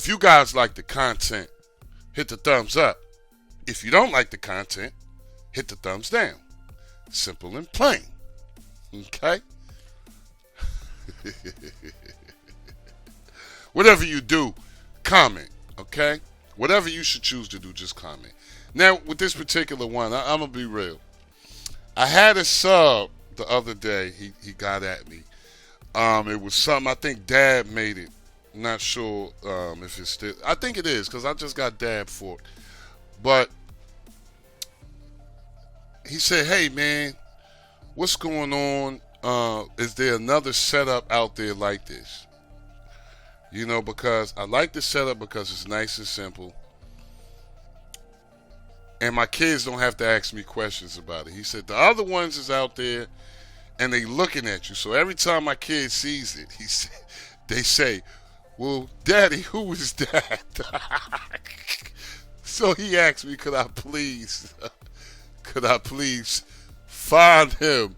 If you guys like the content, hit the thumbs up. If you don't like the content, hit the thumbs down. Simple and plain. Okay? Whatever you do, comment. Okay? Whatever you should choose to do, just comment. Now, with this particular one, I'm going to be real. I had a sub the other day. He got at me. It was something, I think Dad made it. Not sure if it's still. I think it is, because I just got Dad for it. But he said, hey, man, what's going on? Is there another setup out there like this? You know, because I like the setup because it's nice and simple. And my kids don't have to ask me questions about it. He said, the other ones is out there and they looking at you. So every time my kid sees it, they say, well, Daddy, who is that? So he asked me, could I please find him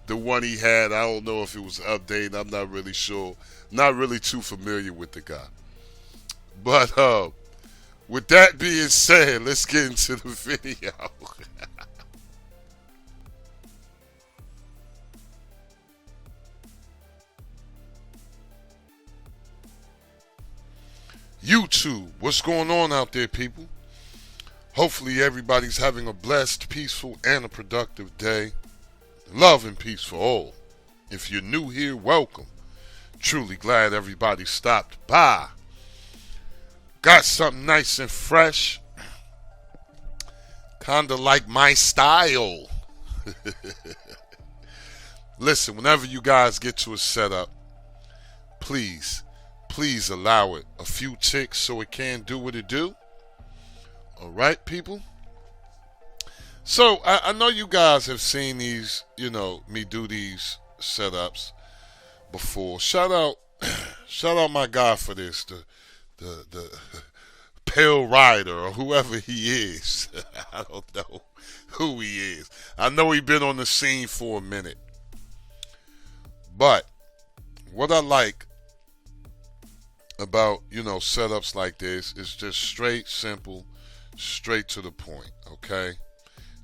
the one he had? I don't know if it was updated. I'm not really sure. Not really too familiar with the guy. But with that being said, let's get into the video. YouTube, what's going on out there, people? Hopefully everybody's having a blessed, peaceful, and a productive day. Love and peace for all. If you're new here, welcome. Truly glad everybody stopped by. Got something nice and fresh. Kinda like my style. Listen, whenever you guys get to a setup, please allow it a few ticks so it can do what it do. All right, people. So I know you guys have seen these, you know, me do these setups before. Shout out my guy for this, the Pale Rider or whoever he is. I don't know who he is. I know he's been on the scene for a minute. But what I like about, you know, setups like this is just straight, simple, straight to the point, okay?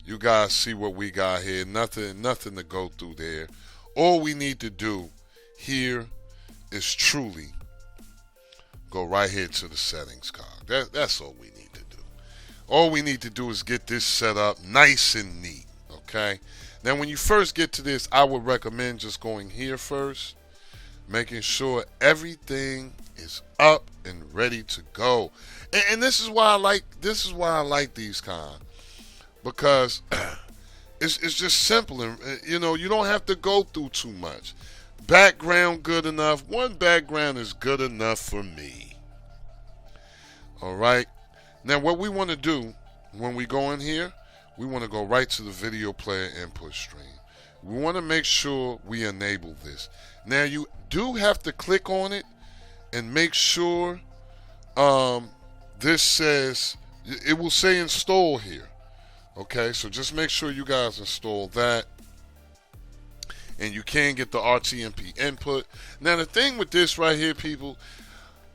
You guys see what we got here. Nothing to go through there. All we need to do here is truly go right here to the settings card. That's all we need to do. All we need to do is get this set up nice and neat, okay? Now, when you first get to this, I would recommend just going here first, making sure everything is up and ready to go. And this is why I like these kind, because it's just simple, and you know, you don't have to go through too much. Background good enough. One background is good enough for me. All right. Now what we want to do when we go in here, we want to go right to the video player input stream. We want to make sure we enable this. Now you do have to click on it and make sure this says, it will say install here. Okay, so just make sure you guys install that. And you can get the RTMP input. Now the thing with this right here, people,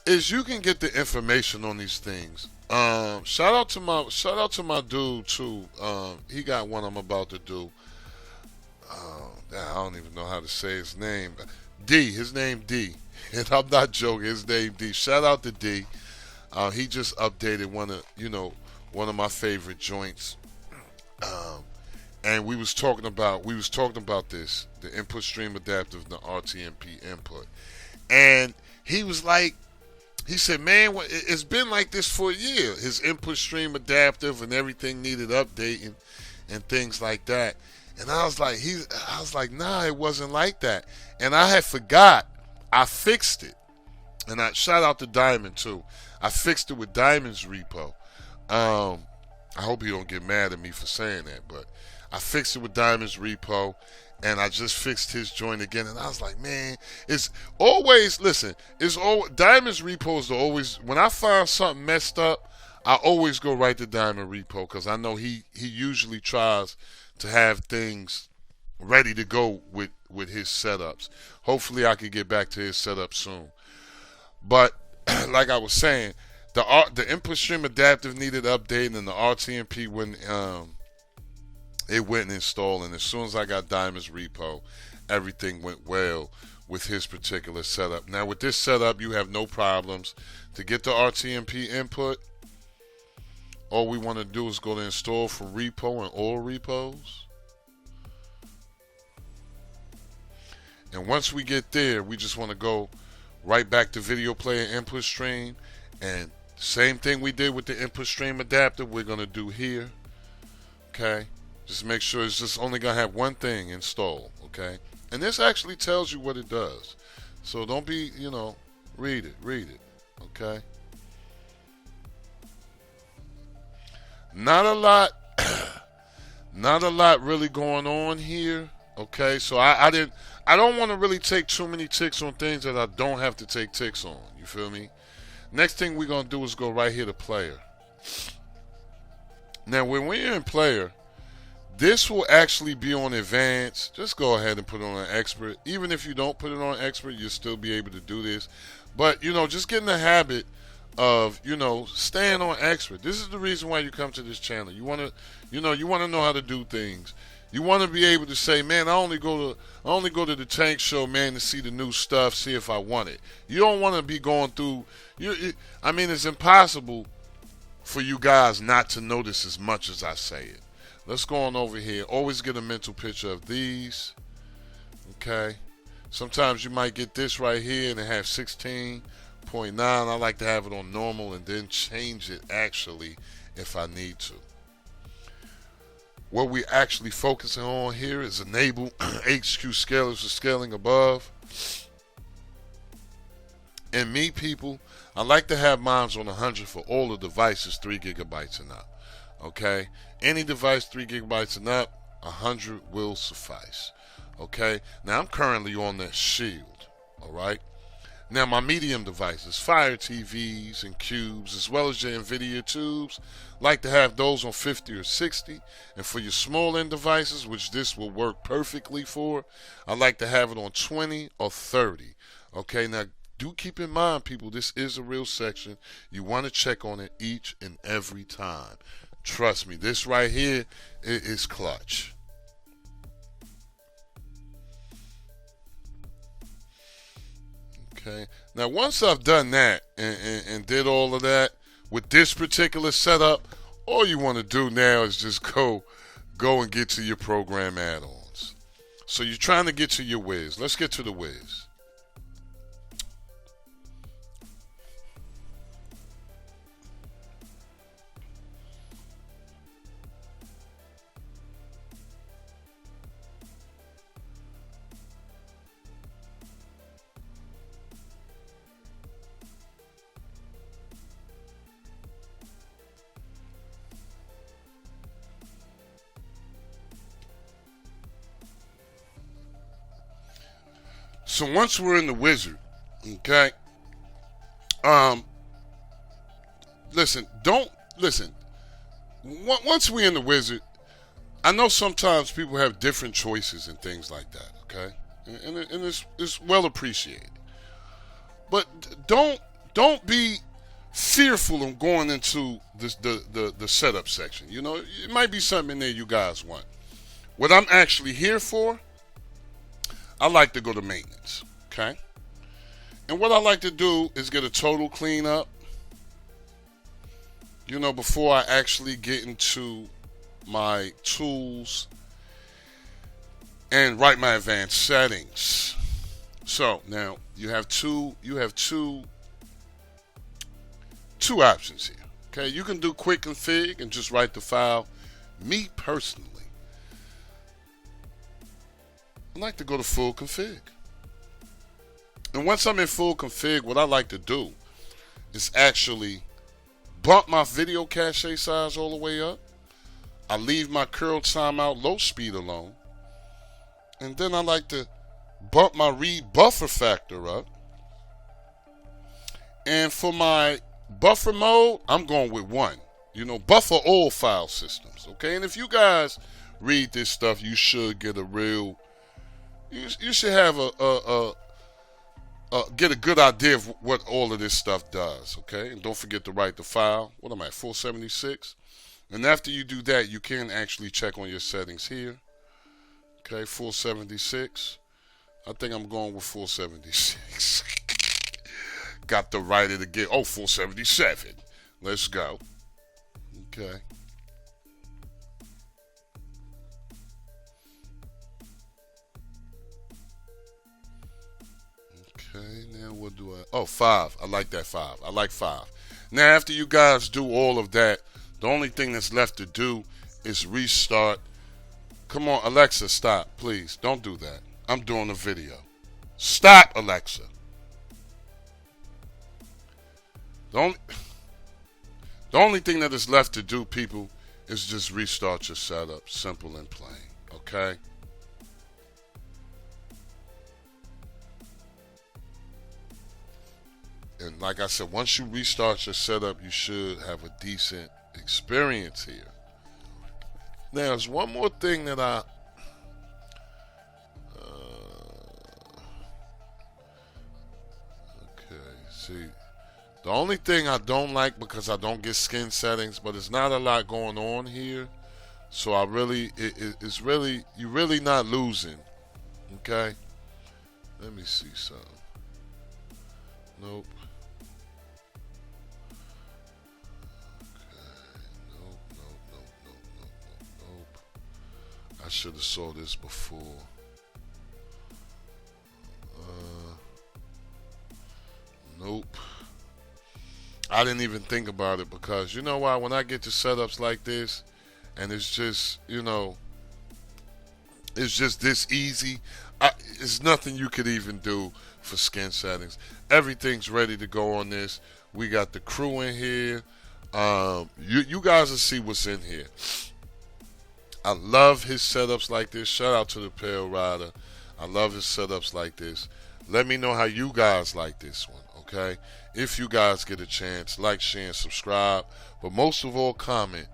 is you can get the information on these things. Shout out to my dude too. He got one I'm about to do. I don't even know how to say his name. D, his name D. And I'm not joking, his name D. Shout out to D. He just updated one of my favorite joints. And we was talking about this, the input stream adaptive, the RTMP input. And he was like, he said, man, it's been like this for a year. His input stream adaptive and everything needed updating and things like that. And I was like, nah, it wasn't like that. And I had forgot. I fixed it. And I shout out to Diamond too. I fixed it with Diamond's repo. I hope he don't get mad at me for saying that, but I fixed it with Diamond's repo, and I just fixed his joint again. And I was like, man, it's always, listen, Diamond's repo is always, when I find something messed up, I always go right to Diamond repo, because I know he usually tries to have things ready to go with his setups. Hopefully I can get back to his setup soon. But like I was saying, the input stream adaptive needed updating, and the RTMP went and installed. And as soon as I got Diamond's repo, everything went well with his particular setup. Now with this setup, you have no problems to get the RTMP input. All we want to do is go to install for repo and all repos. And once we get there, we just want to go right back to video player input stream, and same thing we did with the input stream adapter, we're going to do here. Okay, just make sure it's just only going to have one thing installed. Okay, and this actually tells you what it does, so don't be, read it. Okay, not a lot really going on here. Okay, so I don't want to really take too many ticks on things that I don't have to take ticks on. You feel me? Next thing we're going to do is go right here to player. Now, when we're in player, this will actually be on advanced. Just go ahead and put it on an expert. Even if you don't put it on expert, you'll still be able to do this. But, just get in the habit of, staying on expert. This is the reason why you come to this channel. You want to know how to do things. You want to be able to say, man, I only go to the Tank Show, man, to see the new stuff, see if I want it. You don't want to be going through. It's impossible for you guys not to notice as much as I say it. Let's go on over here. Always get a mental picture of these. Okay. Sometimes you might get this right here and it has 16.9. I like to have it on normal and then change it actually if I need to. What we're actually focusing on here is enable HQ scalers for scaling above. And me, people, I like to have mine on 100 for all the devices 3 gigabytes and up. Okay? Any device 3 gigabytes and up, 100 will suffice. Okay? Now, I'm currently on that Shield. Alright? Now, my medium devices, Fire TVs and Cubes, as well as your NVIDIA tubes, like to have those on 50 or 60. And for your small end devices, which this will work perfectly for, I like to have it on 20 or 30. Okay, now do keep in mind, people, this is a real section. You want to check on it each and every time. Trust me, this right here is clutch. Okay. Now, once I've done that and did all of that with this particular setup, all you want to do now is just go and get to your program add-ons. So you're trying to get to your Wiz. Let's get to the Wiz. So once we're in the wizard, okay, listen. Once we're in the wizard, I know sometimes people have different choices and things like that, okay, and it's well appreciated. But don't be fearful of going into the setup section. It might be something in there you guys want. What I'm actually here for, I like to go to maintenance, okay? And what I like to do is get a total cleanup, before I actually get into my tools and write my advanced settings. So now you have two options here, okay? You can do quick config and just write the file. Me personally, I like to go to full config. And once I'm in full config, what I like to do is actually bump my video cache size all the way up. I leave my curl timeout low speed alone. And then I like to bump my read buffer factor up. And for my buffer mode, I'm going with 1. Buffer all file systems. Okay, and if you guys read this stuff, you should get a real... You should have get a good idea of what all of this stuff does, okay? And don't forget to write the file. What am I, 476? And after you do that, you can actually check on your settings here. Okay, 476. I think I'm going with 476. Got to write it again. Oh, 477. Let's go. Okay. Okay, now what do I... Oh, 5. I like that 5. I like 5. Now, after you guys do all of that, the only thing that's left to do is restart. Come on, Alexa, stop. Please, don't do that. I'm doing a video. Stop, Alexa. The only thing that is left to do, people, is just restart your setup. Simple and plain. Okay? And like I said, once you restart your setup, you should have a decent experience here. Now, there's one more thing that okay, see, the only thing I don't like, because I don't get skin settings, but it's not a lot going on here, so I really, it's really, you're really not losing, okay? Let me see something. Nope. I should have saw this before. Nope. I didn't even think about it, because you know why? When I get to setups like this, and it's just, you know, it's just this easy. It's nothing you could even do for skin settings. Everything's ready to go on this. We got the crew in here. You guys will see what's in here. I love his setups like this. Shout out to the Pale Rider. I love his setups like this. Let me know how you guys like this one, okay? If you guys get a chance, like, share, and subscribe. But most of all, comment.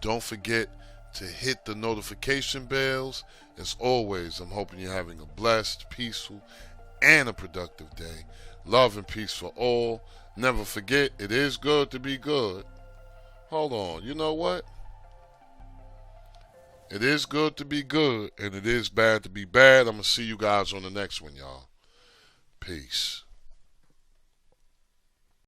Don't forget to hit the notification bells. As always, I'm hoping you're having a blessed, peaceful, and a productive day. Love and peace for all. Never forget, it is good to be good. Hold on, you know what? It is good to be good, and it is bad to be bad. I'm going to see you guys on the next one, y'all. Peace.